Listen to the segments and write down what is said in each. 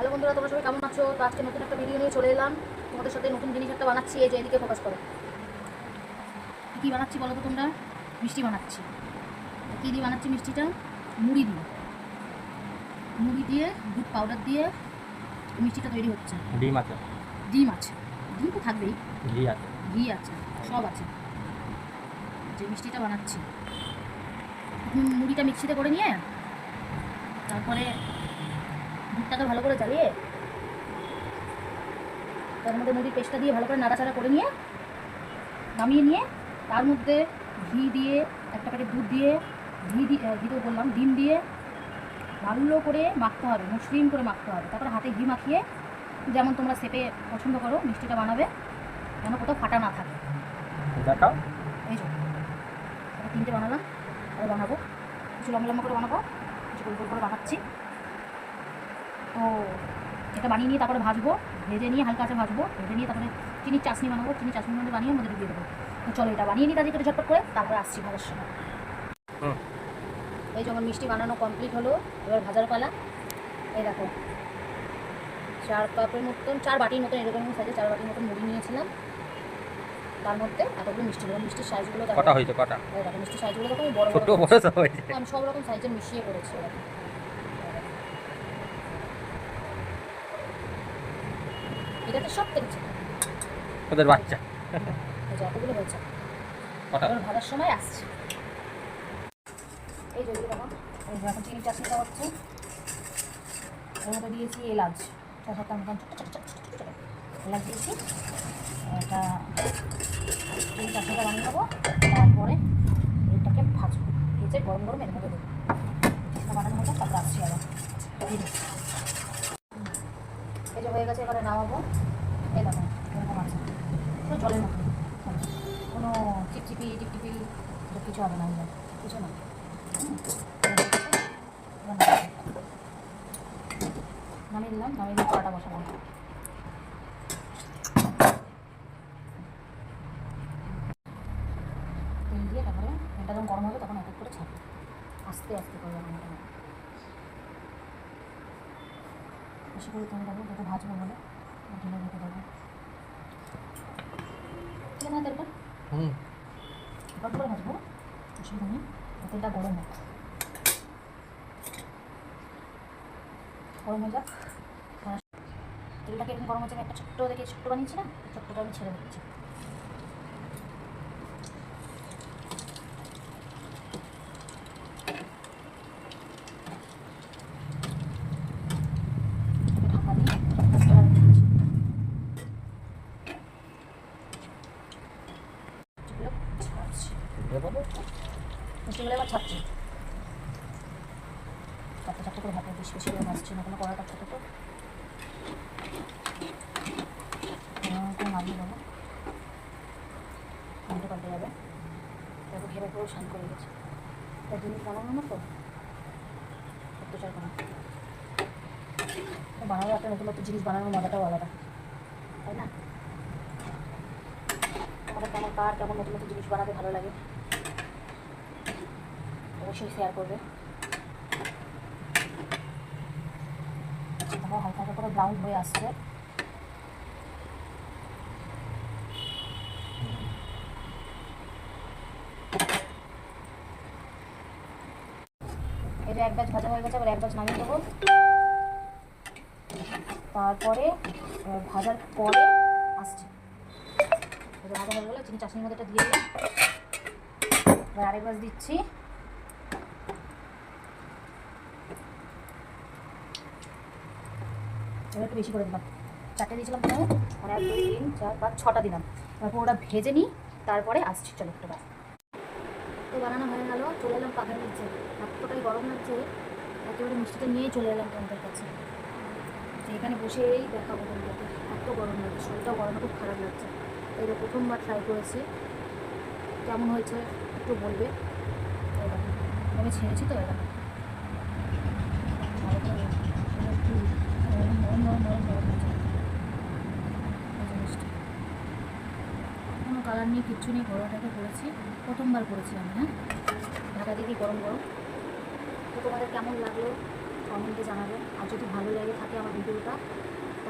Hello বন্ধুরা, তোমরা সবাই কেমন আছো? তো আজকে নতুন একটা ভিডিও নিয়ে চলে এলাম তোমাদের সাথে। নতুন জিনিস একটা বানাচ্ছি, এই যে এদিকে ফোকাস করো। কী বানাচ্ছি বলো তো তোমরা? মিষ্টি বানাচ্ছি। কী দিয়ে বানাচ্ছি মিষ্টিটা? মুড়ি দিয়ে, মুড়ি দিয়ে দুধ পাউডার দিয়ে মিষ্টিটা তৈরি হচ্ছে। ডিম আছে, ডিম আছে, ডিম তো থাকবেই, ঘি আছে, ঘি আছে, সব আছে। যে মিষ্টিটা বানাচ্ছি, মুড়িটা মিক্সিতে করে নিয়ে তারপরে দুধটাকে ভালো করে জ্বালিয়ে তার মধ্যে মুড়ির পেস্টটা দিয়ে ভালো করে নাড়াচাড়া করে নিয়ে নামিয়ে নিয়ে তার মধ্যে ঘি দিয়ে, একটা প্যাকেট দুধ দিয়ে, ঘি তো বললাম, ডিম দিয়ে ভালো করে মাখতে হবে, মসৃণ করে মাখতে হবে। তারপরে হাতে ঘি মাখিয়ে যেমন তোমরা শেপে পছন্দ করো মিষ্টিটা বানাবে, যেন কোথাও ফাটা না থাকে। দেখাও। এই যে তিনটে বানালাম, আর বানাবো কিছু লম্বা লম্বা করে বানাবো, কিছু গোল গোল করে বানাচ্ছি। তো এটা বানিয়ে নিয়ে তারপরে ভাজবো, ভেজে নিয়ে হালকা আছে ভাজবো, ভেজে নিয়ে তারপরে চিনির চাশনি বানাবো, চিনির চাশনির মধ্যে বানিয়ে মধ্যে দিয়ে দেবো। তো চলো এটা বানিয়ে নিই তাদের করে ঝটপট করে, তারপরে আসছি ভাজার সময়। এই যখন মিষ্টি বানানো কমপ্লিট হলো, এবার ভাজার পালা। এই দেখো 4 কাপের মতন, 4 বাটির মতন, এরকম সাইজে 4 বাটির মতন মুড়ি নিয়েছিলাম। তার মধ্যে এতগুলো মিষ্টি দেবো। মিষ্টির সাইজগুলো দেখো, কটা হয়েছে কটা? এই দেখো মিষ্টির সাইজগুলো দেখো, আমি বড় ছোট বড় সব হয়েছে, আমি সব রকম সাইজে মিশিয়ে করেছি। এটাতে সব থেকে ছোট ওদের বাচ্চা। এই যে এতগুলো হয়েছে। কটা? এবার ভাজার সময় আসছে। এই যে দেখো, এই যে এখন চিনি চাশনিটা হচ্ছে। এর মধ্যে দিয়েছি এলাচ, 6-7টা মতন ছোটো ছোটো ছোটো ছোটো ছোটো এলাচ দিয়েছি। এটা চিনি চাশনিটা বানিয়ে নেবো, তারপরে এটাকে ভাজবো, ভেজে গরম গরম এর মধ্যে দেবো। এটা বানানো হচ্ছে, তারপরে আসছি আবার। এই যে হয়ে গেছে, এবারে নামাবো। এই দেখো এরকম আছে, পুরো জলের মতো, কোনো চিপচিপি টিপটিপি কিছু হবে না, কিছু না। নামিয়ে দিলাম, নামিয়ে দিয়ে কড়াটা বসাবো। তেল দিয়ে তারপরে তেলটা যখন গরম হবে তখন এক এক করে ছাড়বো, আস্তে আস্তে করে বানাতে হবে। বেশি করে তেল দেবো, যাতে ভাজবো বলে ঢেলে রেখে দেবো। ঠিক আছে তেলটা এবার করে ভাজবো, অসুবিধা নেই। তেলটা গরম হোক, গরম হয়ে যাক। তেলটাকে এখন গরম হচ্ছে, একটা ছোট্ট দেখে ছোট্ট বানিয়েছি না, ছোট্টটা আমি ছেড়ে দিচ্ছি। ঢাকা দিয়ে মিষ্টিগুলো এবার ছাড়ছি। চারটে চারটে করে ভাতে বেশি বেশি করে ভাজছি না, কোনো কড়াটা ছোটো তো নামিয়ে দেবো, ঘন্টা পাল্টে যাবে। তারপর ঘেরে পুরো শান করে গেছে। তার জিনিস বানানো না তো অত্যাচার করা, বানানো একটা নতুন নতুন জিনিস বানানোর মজাটাও আলাদা, তাই না? আমাদের কেমন কার কেমন নতুন নতুন জিনিস বানাতে ভালো লাগে অবশ্যই শেয়ার করবে। আমার হালকা হালকা করে ব্রাউন হয়ে আসছে। এটা এক ব্যাচ ভাজা হয়ে গেছে, আবার এক ব্যাচ নামিয়ে দেবো। তারপরে ভাজার পরে আসছে, এটা ভাজা হয়ে গেলে চিনি চাশনির মধ্যে এটা দিয়ে দিলাম। এবার আরেক ব্যাচ দিচ্ছি। এবার একটু বেশি করে দিলাম, 4টে দিয়েছিলাম প্রথমে, আর 1 2 3 4 5 6টা দিলাম। তারপর ওটা ভেজে নিই, তারপরে আসছি। চলো একটু বার তো বানানো হয়ে গেল। চলে এলাম পাখার নিচে, এতটাই গরম লাগছে, একেবারে মিষ্টিটা নিয়েই চলে এলাম তোমাদের কাছে। তো এখানে বসেই দেখাবো তোমাদেরকে, এত গরম লাগছে, শরীরটাও গরমে খুব খারাপ লাগছে। এই প্রথমবার ট্রাই করেছি, কেমন হয়েছে একটু বলবে। আমি ছেড়েছি তো এরকম কোনো কালার নেই, কিচ্ছু নেই, গরমটাকে করেছি, প্রথমবার করেছি আমি। হ্যাঁ, ঢাকা দিয়ে গরম গরম। তো তোমাদের কেমন লাগলো কমেন্টে জানাবে, আর যদি ভালো লাগে থাকে আমার ভিডিওটা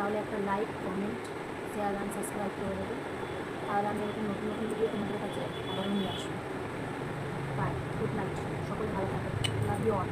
তাহলে একটা like, comment, share and subscribe করে দেবে। তাহলে আমি এরকম নতুন নতুন ভিডিও তোমাদের কাছে আবারও নিয়ে আসবো। বাই, গুড নাইট, সকলে ভালো থাকবে, লাভ ইউ অল।